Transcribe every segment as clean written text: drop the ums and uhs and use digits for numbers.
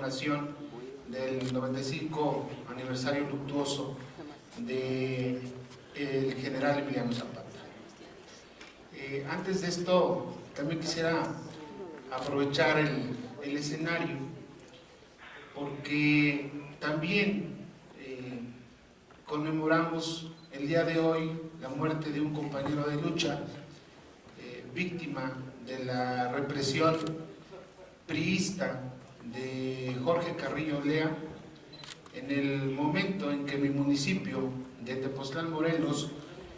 conmemoración del 95 aniversario luctuoso del general Emiliano Zapata. Antes de esto, también quisiera aprovechar el escenario, porque también conmemoramos el día de hoy la muerte de un compañero de lucha, víctima de la represión priista de Jorge Carrillo Olea, en el momento en que mi municipio de Tepoztlán, Morelos,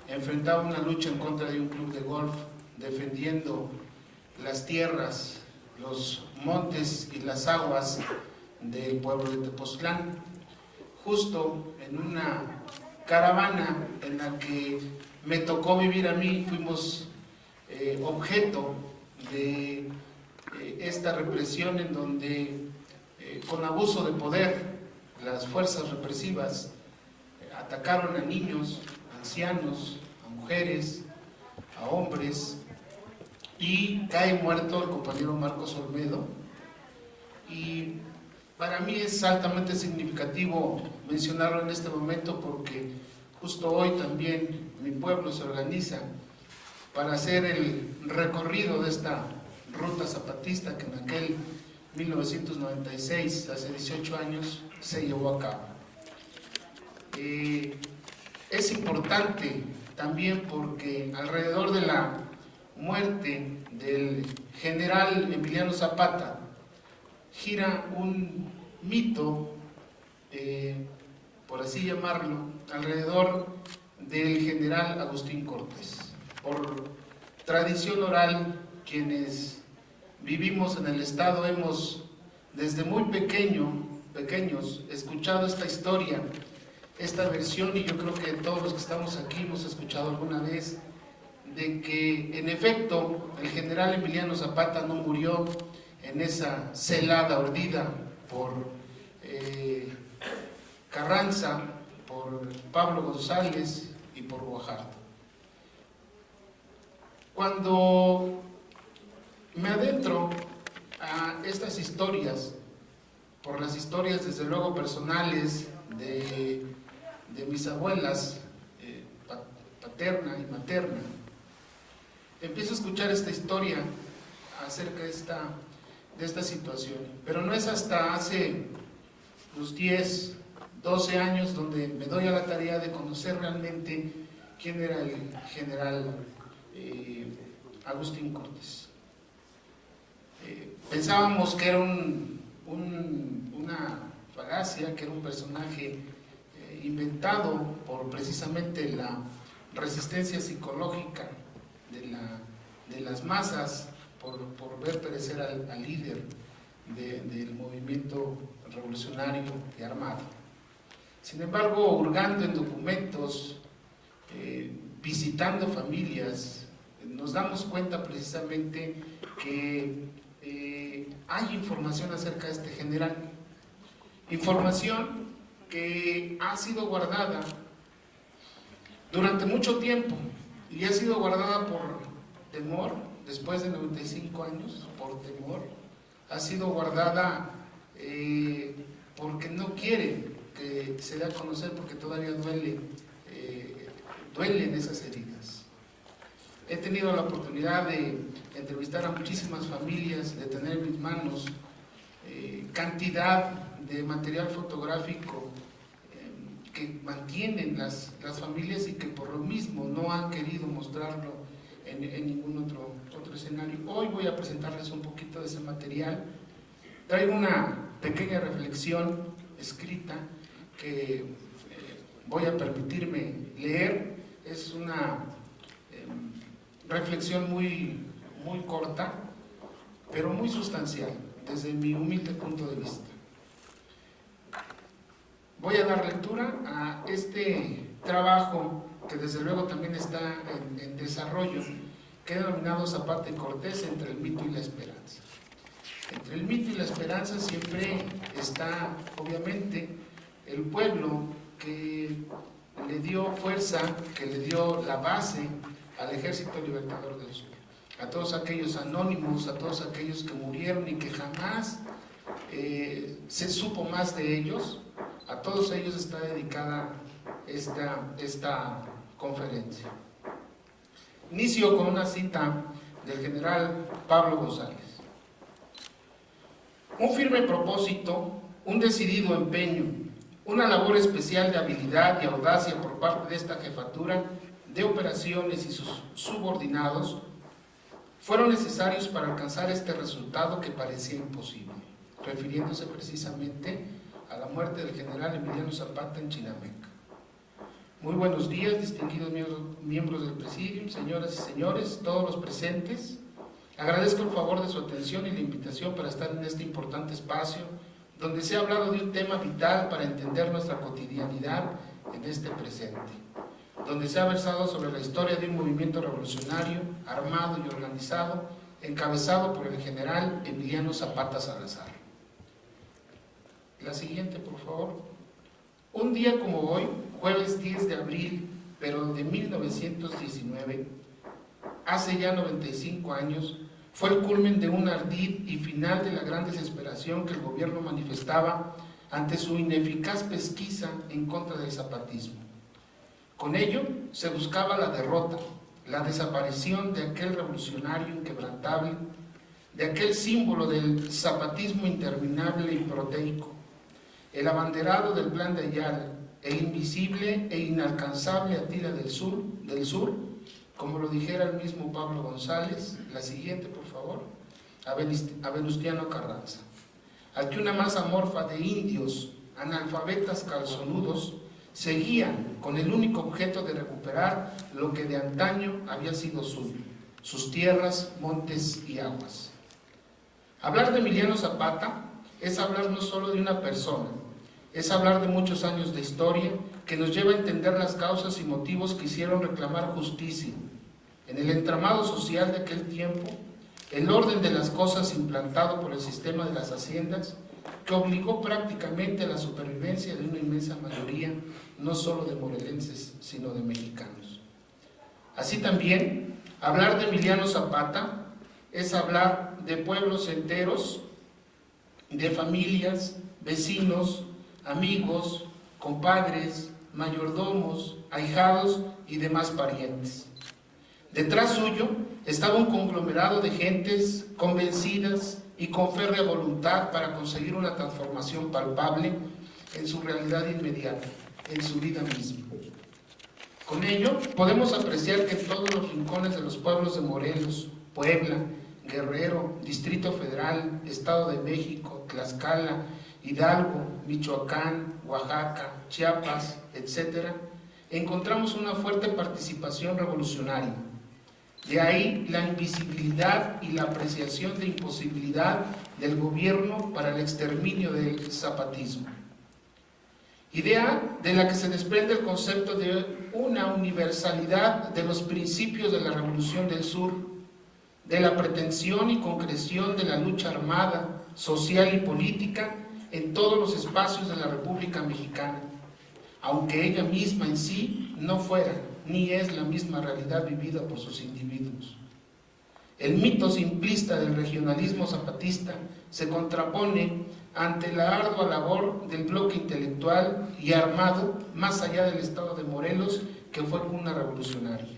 enfrentaba una lucha en contra de un club de golf, defendiendo las tierras, los montes y las aguas del pueblo de Tepoztlán, justo en una caravana en la que me tocó vivir a mí. Fuimos objeto de esta represión, en donde con abuso de poder las fuerzas represivas atacaron a niños, ancianos, a mujeres, a hombres, y cae muerto el compañero Marcos Olmedo. Y para mí es altamente significativo mencionarlo en este momento, porque justo hoy también mi pueblo se organiza para hacer el recorrido de esta ruta zapatista que en aquel 1996, hace 18 años, se llevó a cabo. Es importante también porque alrededor de la muerte del general Emiliano Zapata gira un mito, por así llamarlo, alrededor del general Agustín Cortés. Por tradición oral, quienes vivimos en el estado hemos desde muy pequeños escuchado esta historia, esta versión, y yo creo que todos los que estamos aquí hemos escuchado alguna vez, de que en efecto el general Emiliano Zapata no murió en esa celada urdida por Carranza, por Pablo González y por Guajardo. Cuando me adentro a estas historias, por las historias desde luego personales de mis abuelas paterna y materna, empiezo a escuchar esta historia acerca de esta situación, pero no es hasta hace unos 10, 12 años donde me doy a la tarea de conocer realmente quién era el general Agustín Cortés. Pensábamos que era una falacia, que era un personaje inventado por precisamente la resistencia psicológica de las masas por ver perecer al líder del movimiento revolucionario y armado. Sin embargo, hurgando en documentos, visitando familias, nos damos cuenta precisamente que hay información acerca de este general, información que ha sido guardada durante mucho tiempo, y ha sido guardada por temor. Después de 95 años, por temor, ha sido guardada porque no quiere que se dé a conocer, porque todavía duelen esas heridas. He tenido la oportunidad de entrevistar a muchísimas familias, de tener en mis manos cantidad de material fotográfico que mantienen las familias, y que por lo mismo no han querido mostrarlo en ningún otro escenario. Hoy voy a presentarles un poquito de ese material. Traigo una pequeña reflexión escrita que voy a permitirme leer. Es una reflexión muy corta, pero muy sustancial desde mi humilde punto de vista. Voy a dar lectura a este trabajo que desde luego también está en desarrollo, que he denominado Zapata y Cortés, entre el mito y la esperanza. Entre el mito y la esperanza siempre está, obviamente, el pueblo que le dio fuerza, que le dio la base al Ejército Libertador del Sur, a todos aquellos anónimos, a todos aquellos que murieron y que jamás se supo más de ellos. A todos ellos está dedicada esta conferencia. Inicio con una cita del general Pablo González. Un firme propósito, un decidido empeño, una labor especial de habilidad y audacia por parte de esta jefatura de operaciones y sus subordinados fueron necesarios para alcanzar este resultado que parecía imposible, refiriéndose precisamente a la muerte del general Emiliano Zapata en Chinameca. Muy buenos días, distinguidos miembros del Presidium, señoras y señores, todos los presentes. Agradezco el favor de su atención y la invitación para estar en este importante espacio donde se ha hablado de un tema vital para entender nuestra cotidianidad en este presente, donde se ha versado sobre la historia de un movimiento revolucionario, armado y organizado, encabezado por el general Emiliano Zapata Salazar. La siguiente, por favor. Un día como hoy, jueves 10 de abril, pero de 1919, hace ya 95 años, fue el culmen de un ardid y final de la gran desesperación que el gobierno manifestaba ante su ineficaz pesquisa en contra del zapatismo. Con ello se buscaba la derrota, la desaparición de aquel revolucionario inquebrantable, de aquel símbolo del zapatismo interminable y proteico, el abanderado del plan de Ayala, el invisible e inalcanzable Atila del sur, como lo dijera el mismo Pablo González. La siguiente, por favor, a Venustiano Carranza, al que una masa amorfa de indios, analfabetas calzonudos, seguían con el único objeto de recuperar lo que de antaño había sido suyo, sus tierras, montes y aguas. Hablar de Emiliano Zapata es hablar no solo de una persona, es hablar de muchos años de historia que nos lleva a entender las causas y motivos que hicieron reclamar justicia en el entramado social de aquel tiempo, el orden de las cosas implantado por el sistema de las haciendas, que obligó prácticamente a la supervivencia de una inmensa mayoría, no solo de morelenses, sino de mexicanos. Así también, hablar de Emiliano Zapata es hablar de pueblos enteros, de familias, vecinos, amigos, compadres, mayordomos, ahijados y demás parientes. Detrás suyo estaba un conglomerado de gentes convencidas y con férrea voluntad para conseguir una transformación palpable en su realidad inmediata, en su vida misma. Con ello, podemos apreciar que en todos los rincones de los pueblos de Morelos, Puebla, Guerrero, Distrito Federal, Estado de México, Tlaxcala, Hidalgo, Michoacán, Oaxaca, Chiapas, etc., encontramos una fuerte participación revolucionaria. De ahí la invisibilidad y la apreciación de imposibilidad del gobierno para el exterminio del zapatismo. Idea de la que se desprende el concepto de una universalidad de los principios de la Revolución del Sur, de la pretensión y concreción de la lucha armada, social y política en todos los espacios de la República Mexicana, aunque ella misma en sí no fuera ni es la misma realidad vivida por sus individuos. El mito simplista del regionalismo zapatista se contrapone ante la ardua labor del bloque intelectual y armado más allá del estado de Morelos, que fue cuna revolucionaria.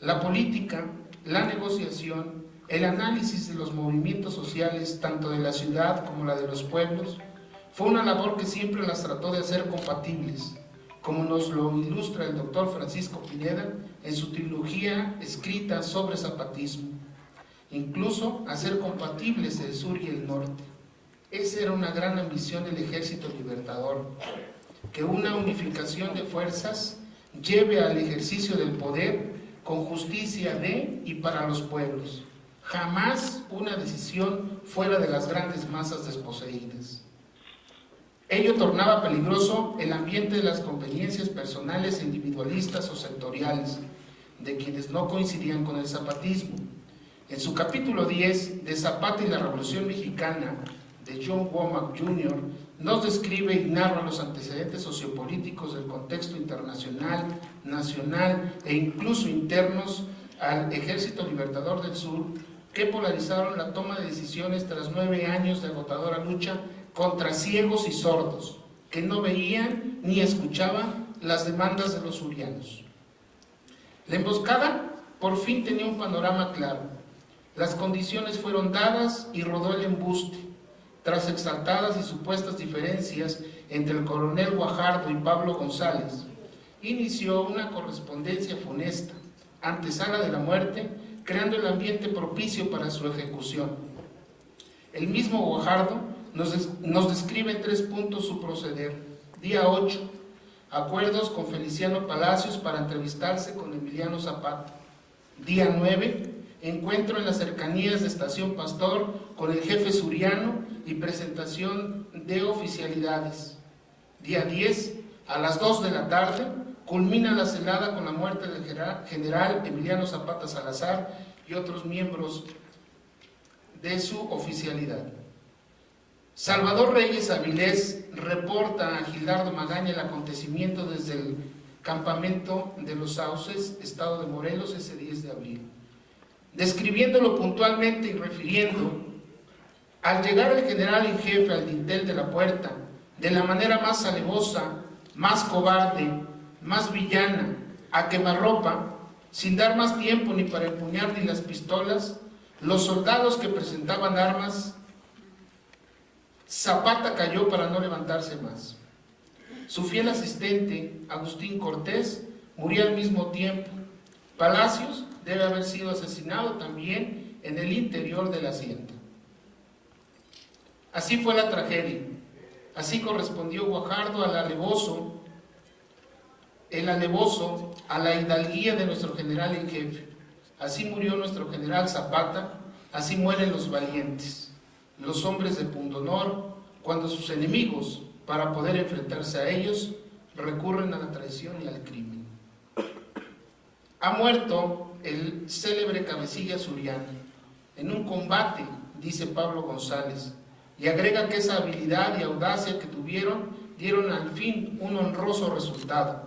La política, la negociación, el análisis de los movimientos sociales, tanto de la ciudad como la de los pueblos, fue una labor que siempre las trató de hacer compatibles, como nos lo ilustra el doctor Francisco Pineda en su trilogía escrita sobre zapatismo, incluso hacer compatibles el sur y el norte. Esa era una gran ambición del Ejército Libertador, que una unificación de fuerzas lleve al ejercicio del poder con justicia de y para los pueblos, jamás una decisión fuera de las grandes masas desposeídas. Ello tornaba peligroso el ambiente de las conveniencias personales e individualistas o sectoriales de quienes no coincidían con el zapatismo. En su capítulo 10 de Zapata y la Revolución Mexicana, de John Womack Jr., nos describe y narra los antecedentes sociopolíticos del contexto internacional, nacional e incluso internos al Ejército Libertador del Sur, que polarizaron la toma de decisiones tras 9 años de agotadora lucha contra ciegos y sordos, que no veían ni escuchaban las demandas de los surianos. La emboscada por fin tenía un panorama claro. Las condiciones fueron dadas y rodó el embuste. Tras exaltadas y supuestas diferencias entre el coronel Guajardo y Pablo González, inició una correspondencia funesta, antesala de la muerte, creando el ambiente propicio para su ejecución. El mismo Guajardo nos describe en 3 puntos su proceder. Día 8, acuerdos con Feliciano Palacios para entrevistarse con Emiliano Zapata. Día 9, encuentro en las cercanías de Estación Pastor con el jefe suriano y presentación de oficialidades. Día 10, a las 2 de la tarde, culmina la celada con la muerte del general Emiliano Zapata Salazar y otros miembros de su oficialidad. Salvador Reyes Avilés reporta a Gildardo Magaña el acontecimiento desde el campamento de Los Sauces, estado de Morelos, ese 10 de abril. Describiéndolo puntualmente y refiriendo, al llegar el general en jefe al dintel de la puerta, de la manera más alevosa, más cobarde, más villana, a quemarropa, sin dar más tiempo ni para empuñar ni las pistolas, los soldados que presentaban armas, Zapata cayó para no levantarse más. Su fiel asistente, Agustín Cortés, murió al mismo tiempo. Palacios debe haber sido asesinado también en el interior de la hacienda. Así fue la tragedia. Así correspondió Guajardo al alevoso, a la hidalguía de nuestro general en jefe. Así murió nuestro general Zapata, así mueren los valientes, los hombres de pundonor, cuando sus enemigos, para poder enfrentarse a ellos, recurren a la traición y al crimen. Ha muerto el célebre cabecilla suriano en un combate, dice Pablo González, y agrega que esa habilidad y audacia que tuvieron dieron al fin un honroso resultado.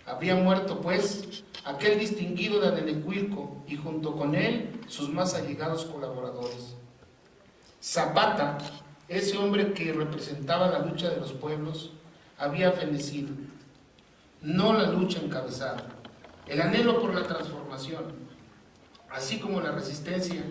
Habría muerto, pues, aquel distinguido de Anenecuilco y junto con él sus más allegados colaboradores. Zapata, ese hombre que representaba la lucha de los pueblos, había fenecido, no la lucha encabezada, el anhelo por la transformación, así como la resistencia.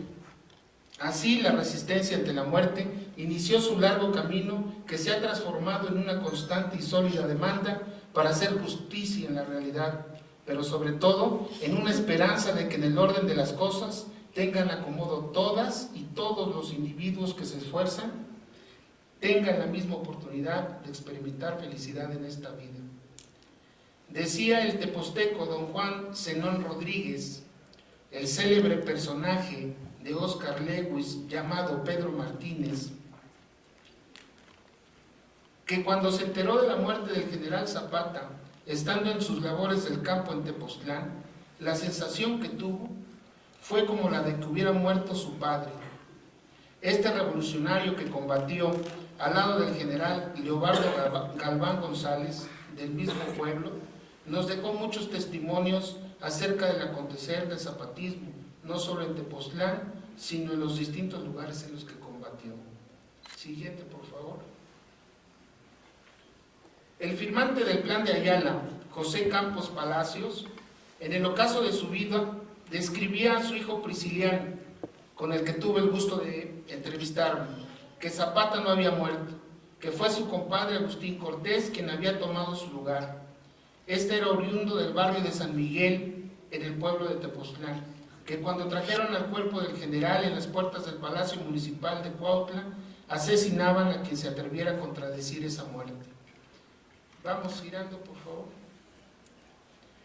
Así la resistencia ante la muerte inició su largo camino que se ha transformado en una constante y sólida demanda para hacer justicia en la realidad, pero sobre todo en una esperanza de que en el orden de las cosas tengan acomodo todas y todos los individuos que se esfuerzan, tengan la misma oportunidad de experimentar felicidad en esta vida. Decía el teposteco don Juan Zenón Rodríguez, el célebre personaje de Oscar Lewis llamado Pedro Martínez, que cuando se enteró de la muerte del general Zapata, estando en sus labores del campo en Tepoztlán, la sensación que tuvo fue como la de que hubiera muerto su padre. Este revolucionario que combatió al lado del general Leobardo Galván González, del mismo pueblo, nos dejó muchos testimonios acerca del acontecer del zapatismo, no solo en Tepoztlán, sino en los distintos lugares en los que combatió. Siguiente, por favor. El firmante del Plan de Ayala, José Campos Palacios, en el ocaso de su vida, describía a su hijo Prisciliano, con el que tuve el gusto de entrevistarme, que Zapata no había muerto, que fue su compadre Agustín Cortés quien había tomado su lugar. Este era oriundo del barrio de San Miguel, en el pueblo de Tepoztlán, que cuando trajeron al cuerpo del general en las puertas del Palacio Municipal de Cuautla, asesinaban a quien se atreviera a contradecir esa muerte. Vamos girando, por favor.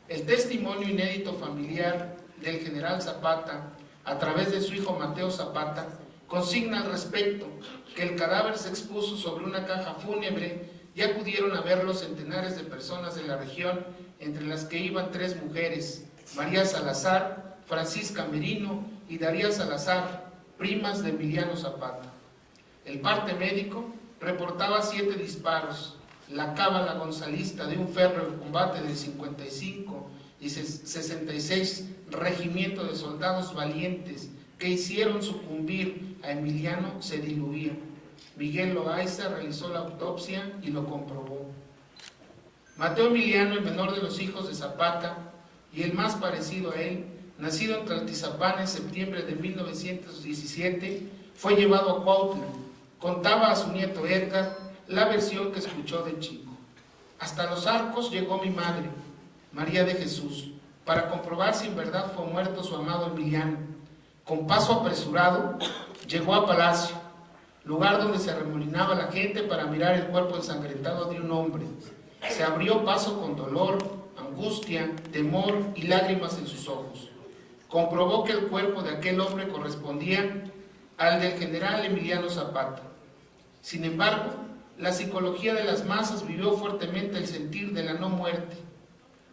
El testimonio inédito familiar del general Zapata, a través de su hijo Mateo Zapata, consigna al respecto que el cadáver se expuso sobre una caja fúnebre y acudieron a verlo centenares de personas de la región, entre las que iban 3 mujeres, María Salazar, Francisca Merino y Daría Salazar, primas de Emiliano Zapata. El parte médico reportaba 7 disparos. La cábala gonzalista de un férreo en combate del 55 y 66 regimiento de soldados valientes que hicieron sucumbir a Emiliano se diluía. Miguel Loaiza realizó la autopsia y lo comprobó. Mateo Emiliano, el menor de los hijos de Zapata y el más parecido a él, nacido en Tlaltizapán en septiembre de 1917, fue llevado a Cuautla. Contaba a su nieto Edgar la versión que escuchó de chico. Hasta Los Arcos llegó mi madre, María de Jesús, para comprobar si en verdad fue muerto su amado Emiliano. Con paso apresurado, llegó a Palacio, lugar donde se arremolinaba la gente para mirar el cuerpo ensangrentado de un hombre. Se abrió paso con dolor, angustia, temor y lágrimas en sus ojos. Comprobó que el cuerpo de aquel hombre correspondía al del general Emiliano Zapata. Sin embargo, la psicología de las masas vivió fuertemente el sentir de la no muerte.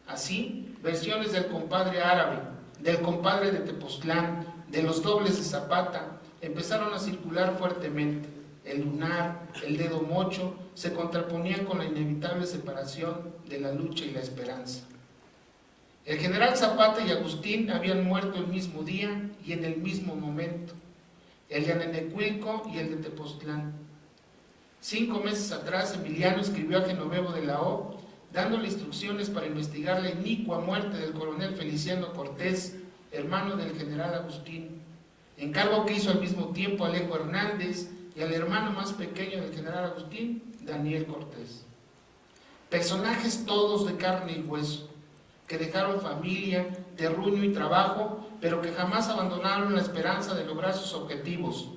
Así, versiones del compadre árabe, del compadre de Tepoztlán, de los dobles de Zapata, empezaron a circular fuertemente. El lunar, el dedo mocho, se contraponían con la inevitable separación de la lucha y la esperanza. El general Zapata y Agustín habían muerto el mismo día y en el mismo momento, el de Anenecuilco y el de Tepoztlán. 5 meses atrás, Emiliano escribió a Genovevo de la O, dándole instrucciones para investigar la inicua muerte del coronel Feliciano Cortés, hermano del general Agustín, encargo que hizo al mismo tiempo a Alejo Hernández y al hermano más pequeño del general Agustín, Daniel Cortés. Personajes todos de carne y hueso, que dejaron familia, terruño y trabajo, pero que jamás abandonaron la esperanza de lograr sus objetivos,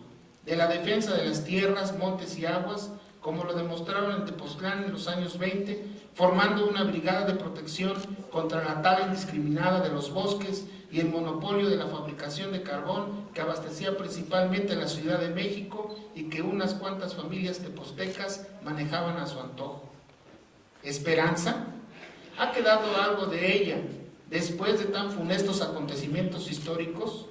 de la defensa de las tierras, montes y aguas, como lo demostraron en Tepoztlán en los años 20, formando una brigada de protección contra la tala indiscriminada de los bosques y el monopolio de la fabricación de carbón que abastecía principalmente la Ciudad de México y que unas cuantas familias tepoztecas manejaban a su antojo. ¿Esperanza? ¿Ha quedado algo de ella después de tan funestos acontecimientos históricos?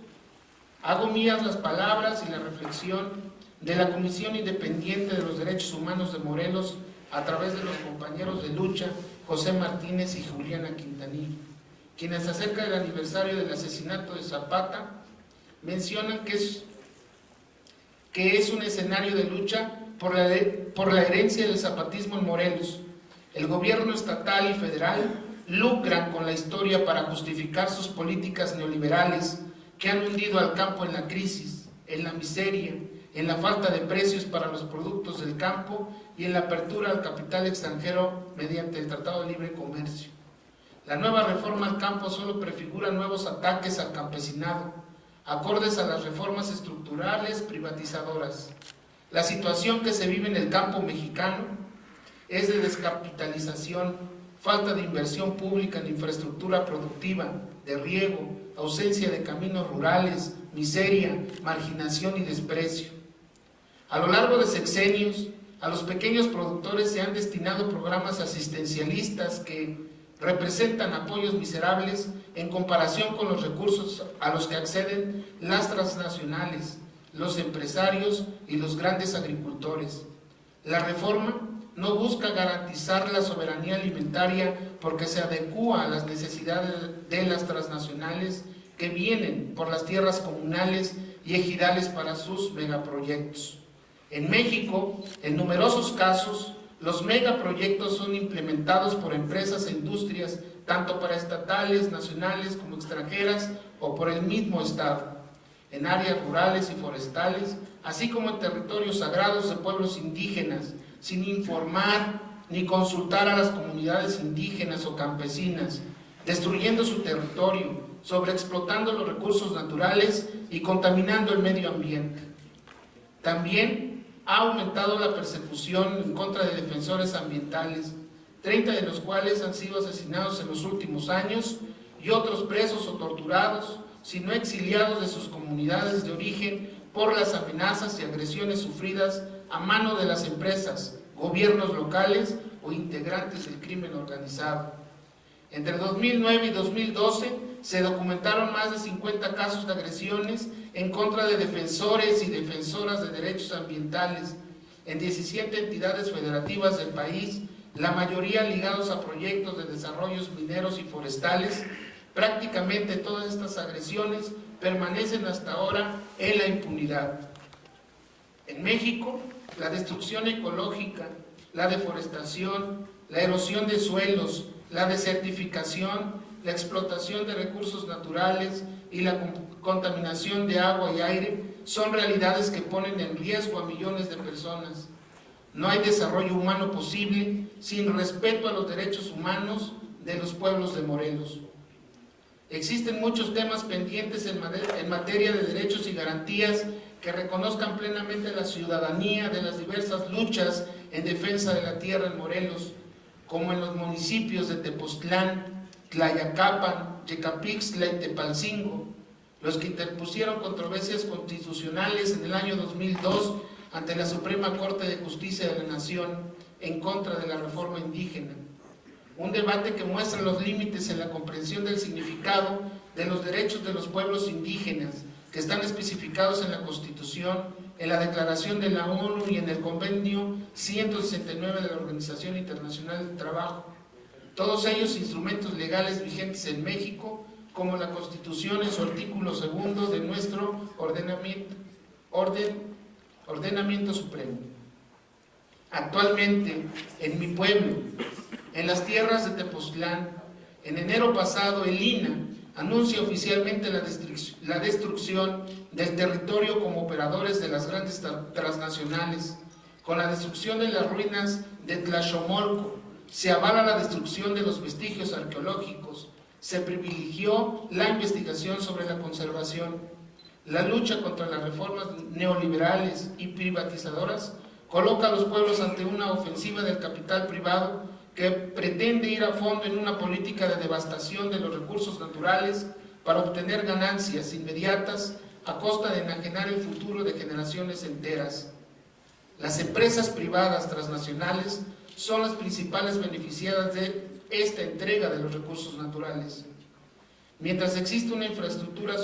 Hago mías las palabras y la reflexión de la Comisión Independiente de los Derechos Humanos de Morelos a través de los compañeros de lucha José Martínez y Juliana Quintanilla, quienes acerca del aniversario del asesinato de Zapata mencionan que es un escenario de lucha por la herencia del zapatismo en Morelos. El gobierno estatal y federal lucran con la historia para justificar sus políticas neoliberales que han hundido al campo en la crisis, en la miseria, en la falta de precios para los productos del campo y en la apertura al capital extranjero mediante el Tratado de Libre Comercio. La nueva reforma al campo solo prefigura nuevos ataques al campesinado, acordes a las reformas estructurales privatizadoras. La situación que se vive en el campo mexicano es de descapitalización, falta de inversión pública en infraestructura productiva, de riego, ausencia de caminos rurales, miseria, marginación y desprecio. A lo largo de sexenios, a los pequeños productores se han destinado programas asistencialistas que representan apoyos miserables en comparación con los recursos a los que acceden las transnacionales, los empresarios y los grandes agricultores. La reforma no busca garantizar la soberanía alimentaria porque se adecúa a las necesidades de las transnacionales que vienen por las tierras comunales y ejidales para sus megaproyectos. En México, en numerosos casos, los megaproyectos son implementados por empresas e industrias, tanto paraestatales, nacionales como extranjeras, o por el mismo Estado, en áreas rurales y forestales, así como en territorios sagrados de pueblos indígenas, sin informar ni consultar a las comunidades indígenas o campesinas, destruyendo su territorio, sobreexplotando los recursos naturales y contaminando el medio ambiente. También ha aumentado la persecución en contra de defensores ambientales, 30 de los cuales han sido asesinados en los últimos años y otros presos o torturados, sino exiliados de sus comunidades de origen por las amenazas y agresiones sufridas a mano de las empresas, gobiernos locales o integrantes del crimen organizado. Entre 2009 y 2012 se documentaron más de 50 casos de agresiones en contra de defensores y defensoras de derechos ambientales en 17 entidades federativas del país, la mayoría ligados a proyectos de desarrollos mineros y forestales. Prácticamente todas estas agresiones permanecen hasta ahora en la impunidad. En México, la destrucción ecológica, la deforestación, la erosión de suelos, la desertificación, la explotación de recursos naturales y la contaminación de agua y aire son realidades que ponen en riesgo a millones de personas. No hay desarrollo humano posible sin respeto a los derechos humanos de los pueblos de Morelos. Existen muchos temas pendientes en materia de derechos y garantías que reconozcan plenamente la ciudadanía de las diversas luchas en defensa de la tierra en Morelos, como en los municipios de Tepoztlán, Tlayacapan, Yecapixtla y Tepalcingo, los que interpusieron controversias constitucionales en el año 2002 ante la Suprema Corte de Justicia de la Nación en contra de la reforma indígena. Un debate que muestra los límites en la comprensión del significado de los derechos de los pueblos indígenas, que están especificados en la Constitución, en la Declaración de la ONU y en el Convenio 169 de la Organización Internacional del Trabajo. Todos ellos instrumentos legales vigentes en México, como la Constitución en su artículo 2 de nuestro ordenamiento supremo. Actualmente, en mi pueblo, en las tierras de Tepoztlán, en enero pasado, el INAH anuncia oficialmente la destrucción del territorio como operadores de las grandes transnacionales. Con la destrucción de las ruinas de Tlachomolco, se avala la destrucción de los vestigios arqueológicos, se privilegió la investigación sobre la conservación. La lucha contra las reformas neoliberales y privatizadoras coloca a los pueblos ante una ofensiva del capital privado que pretende ir a fondo en una política de devastación de los recursos naturales para obtener ganancias inmediatas a costa de enajenar el futuro de generaciones enteras. Las empresas privadas transnacionales son las principales beneficiadas de esta entrega de los recursos naturales. Mientras existe una infraestructura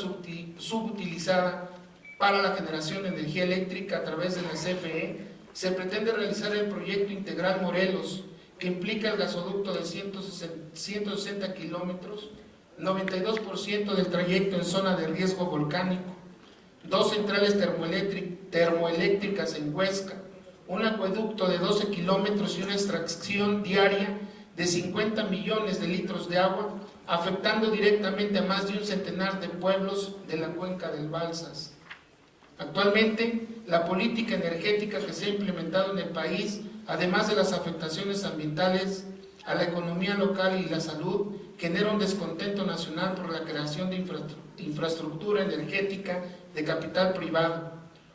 subutilizada para la generación de energía eléctrica a través de la CFE, se pretende realizar el proyecto Integral Morelos, que implica el gasoducto de 160 kilómetros, 92% del trayecto en zona de riesgo volcánico, 2 centrales termoeléctricas en Huesca, un acueducto de 12 kilómetros y una extracción diaria de 50 millones de litros de agua, afectando directamente a más de un centenar de pueblos de la cuenca del Balsas. Actualmente, la política energética que se ha implementado en el país, además de las afectaciones ambientales a la economía local y la salud, genera un descontento nacional por la creación de infraestructura energética de capital privado,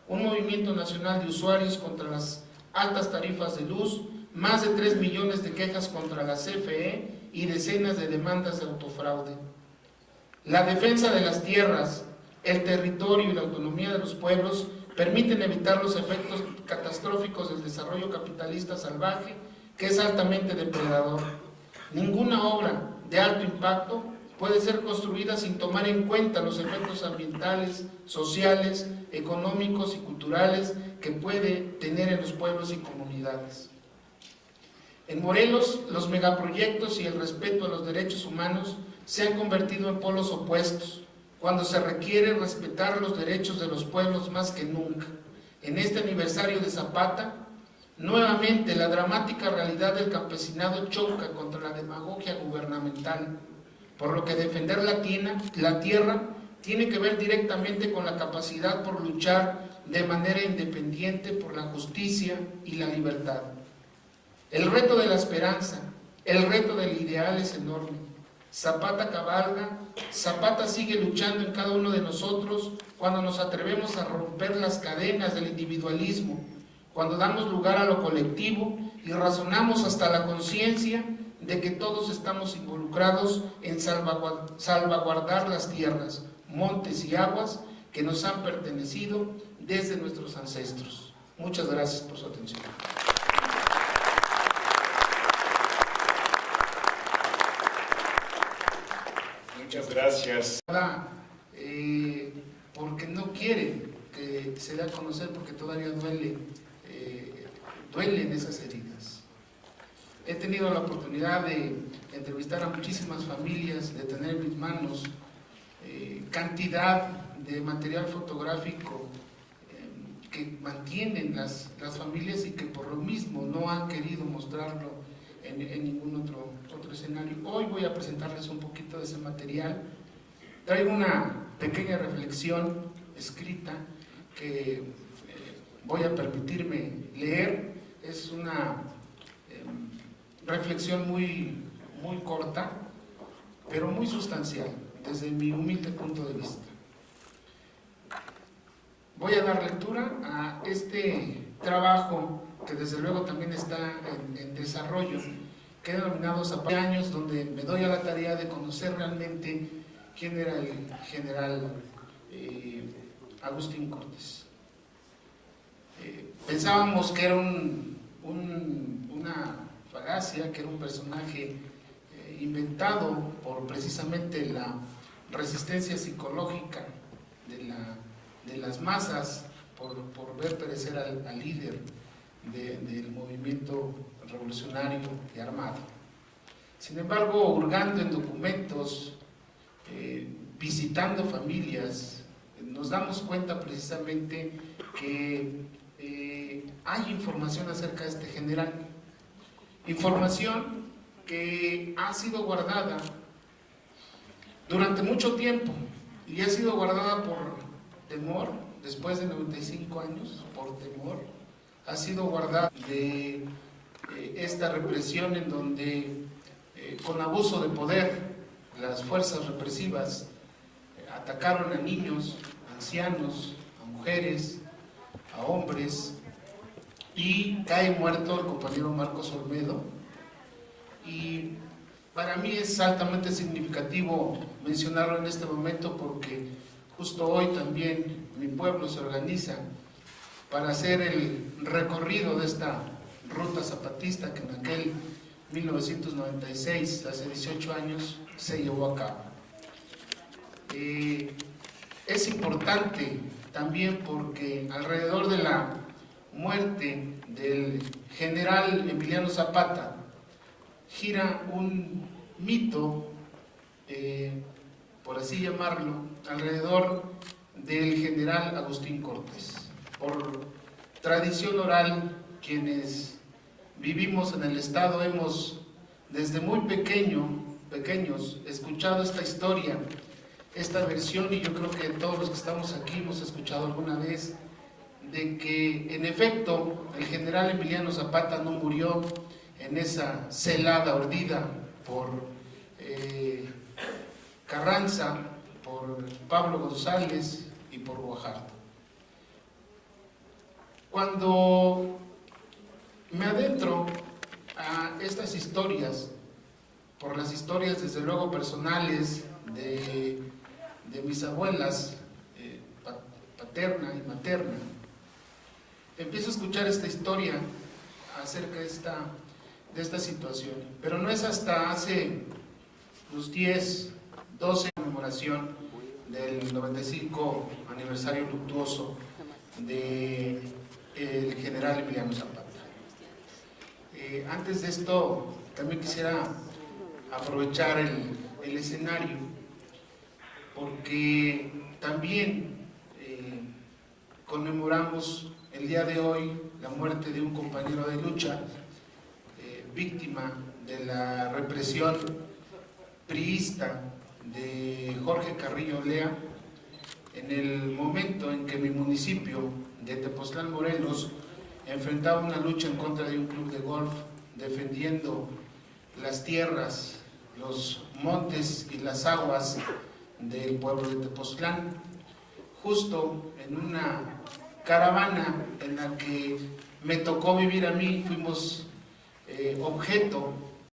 un movimiento nacional de usuarios contra las altas tarifas de luz, más de 3 millones de quejas contra la CFE y decenas de demandas de autofraude. La defensa de las tierras, el territorio y la autonomía de los pueblos permiten evitar los efectos catastróficos del desarrollo capitalista salvaje, que es altamente depredador. Ninguna obra de alto impacto puede ser construida sin tomar en cuenta los efectos ambientales, sociales, económicos y culturales que puede tener en los pueblos y comunidades. En Morelos, los megaproyectos y el respeto a los derechos humanos se han convertido en polos opuestos, cuando se requiere respetar los derechos de los pueblos más que nunca. En este aniversario de Zapata, nuevamente la dramática realidad del campesinado choca contra la demagogia gubernamental, por lo que defender la tierra tiene que ver directamente con la capacidad por luchar de manera independiente por la justicia y la libertad. El reto de la esperanza, el reto del ideal es enorme. Zapata cabalga, Zapata sigue luchando en cada uno de nosotros cuando nos atrevemos a romper las cadenas del individualismo, cuando damos lugar a lo colectivo y razonamos hasta la conciencia de que todos estamos involucrados en salvaguardar las tierras, montes y aguas que nos han pertenecido desde nuestros ancestros. Muchas gracias por su atención. Muchas gracias. Porque no quiere que se dé a conocer, porque todavía duelen esas heridas. He tenido la oportunidad de entrevistar a muchísimas familias, de tener en mis manos cantidad de material fotográfico que mantienen las familias y que por lo mismo no han querido mostrarlo en ningún otro escenario. Hoy voy a presentarles un poquito de ese material. Traigo una pequeña reflexión escrita que voy a permitirme leer. Es una reflexión muy corta, pero muy sustancial, desde mi humilde punto de vista. Voy a dar lectura a este trabajo que desde luego también está en desarrollo, que he denominado Años, donde me doy a la tarea de conocer realmente quién era el general Agustín Cortés. Pensábamos que era una falacia, que era un personaje inventado por precisamente la resistencia psicológica de las masas por ver perecer al líder del movimiento revolucionario y armado. Sin embargo, hurgando en documentos, visitando familias, nos damos cuenta precisamente que hay información acerca de este general, información que ha sido guardada durante mucho tiempo y ha sido guardada por temor, después de 95 años, por temor, ha sido guardada de esta represión en donde con abuso de poder las fuerzas represivas atacaron a niños, a ancianos, a mujeres, a hombres, y cae muerto el compañero Marcos Olmedo. Y para mí es altamente significativo mencionarlo en este momento porque justo hoy también mi pueblo se organiza para hacer el recorrido de esta ruta zapatista que en aquel 1996, hace 18 años, se llevó a cabo. Es importante también porque alrededor de la muerte del general Emiliano Zapata gira un mito, por así llamarlo, alrededor del general Agustín Cortés. Por tradición oral, quienes vivimos en el estado hemos desde muy pequeños escuchado esta historia, esta versión, y yo creo que todos los que estamos aquí hemos escuchado alguna vez de que en efecto el general Emiliano Zapata no murió en esa celada urdida por Carranza, por Pablo González y por Guajardo. Cuando me adentro a estas historias, por las historias desde luego personales de mis abuelas paterna y materna, empiezo a escuchar esta historia acerca de esta situación, pero no es hasta hace unos 10, 12 conmemoración del 95 aniversario luctuoso del general Emiliano Zapata. Antes de esto, también quisiera aprovechar el escenario, porque también conmemoramos el día de hoy la muerte de un compañero de lucha, víctima de la represión priista de Jorge Carrillo Lea, en el momento en que mi municipio de Tepoztlán, Morelos, enfrentaba una lucha en contra de un club de golf, defendiendo las tierras, los montes y las aguas del pueblo de Tepoztlán, justo en una caravana en la que me tocó vivir a mí. Fuimos objeto